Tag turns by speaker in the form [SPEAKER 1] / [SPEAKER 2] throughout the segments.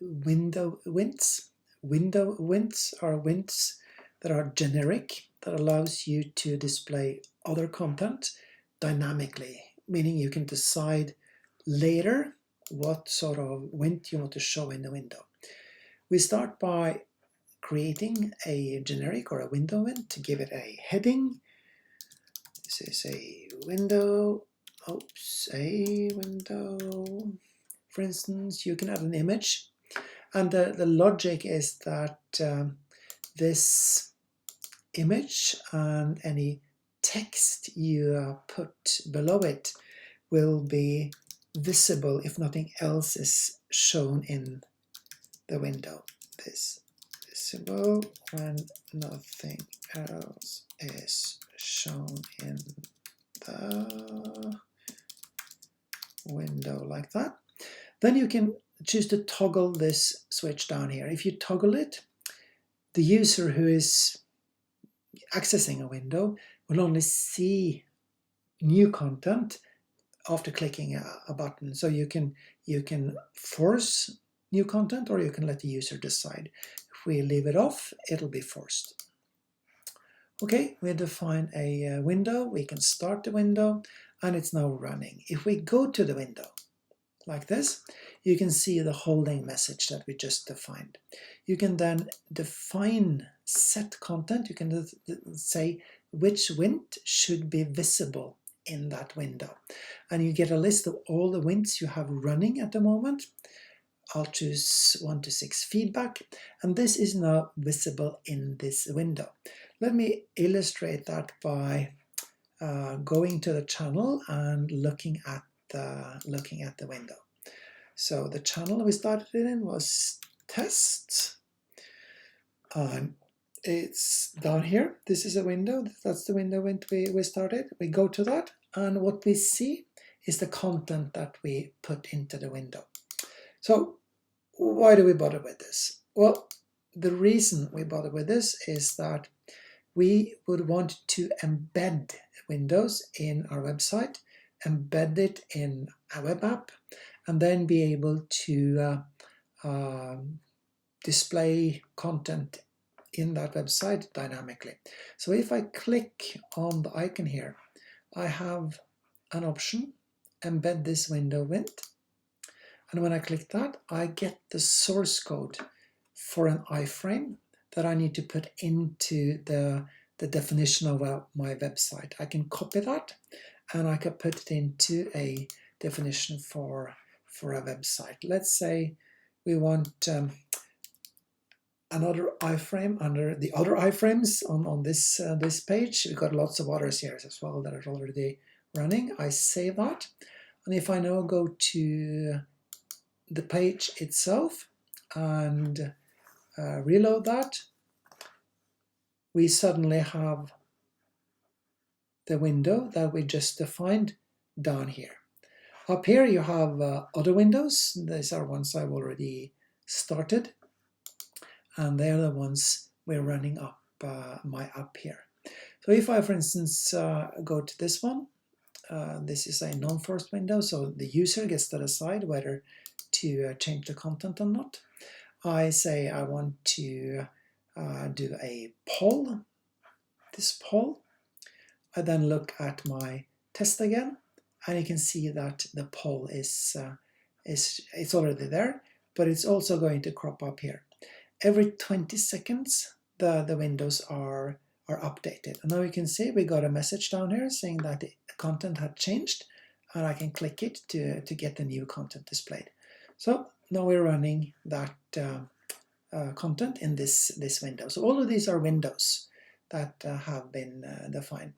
[SPEAKER 1] window wints. Window wints are wints that are generic, that allows you to display other content dynamically, meaning you can decide later what sort of wint you want to show in the window. We start by creating a generic or a window wint to give it a heading. This is a window, a window. For instance, you can add an image, and the logic is that this image and any text you put below it will be visible if nothing else is shown in the window. This visible when nothing else is shown in the window, like that. Then you can choose to toggle this switch down here. If you toggle it, the user who is accessing a window will only see new content after clicking a button. So you can force new content, or you can let the user decide. If we leave it off, it'll be forced. Okay, we define a window. We can start the window, and it's now running. If we go to the window, like this, you can see the holding message that we just defined. You can then define set content. You can say which wint should be visible in that window. And you get a list of all the wints you have running at the moment. I'll choose 1 to 6 feedback, and this is now visible in this window. Let me illustrate that by going to the channel and looking at the window. So the channel we started it in was test, and it's down here. This is a window. That's the window when we started. We go to that, and what we see is the content that we put into the window. So why do we bother with this? Well, the reason we bother with this is that we would want to embed windows in our website, embed it in a web app, and then be able to display content in that website dynamically. So if I click on the icon here, I have an option, embed this window wint. And when I click that, I get the source code for an iFrame that I need to put into the definition of my website. I can copy that, and I can put it into a definition for a website. Let's say we want another iframe under the other iframes on this this page. We've got lots of others here as well that are already running. I save that, and if I now go to the page itself and reload that, we suddenly have the window that we just defined down here. Up here you have other windows. These are ones I've already started, and they're the ones we're running up my app here. So if I, for instance, go to this one, this is a non-forced window, so the user gets to decide whether to change the content or not. I say I want to do a poll, this poll. I then look at my test again, and you can see that the poll is it's already there, but it's also going to crop up here. Every 20 seconds, the windows are updated. And now you can see we got a message down here saying that the content had changed, and I can click it to get the new content displayed. So now we're running that content in this window. So all of these are windows that have been defined.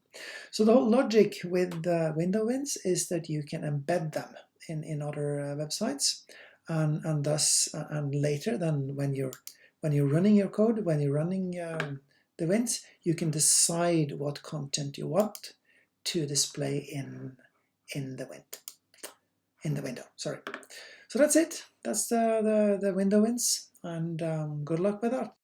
[SPEAKER 1] So the whole logic with window winds is that you can embed them in other websites, and thus and later then when you're running your code, when you're running the winds, you can decide what content you want to display in the window. Sorry. So that's it. That's the window winds, and good luck with that.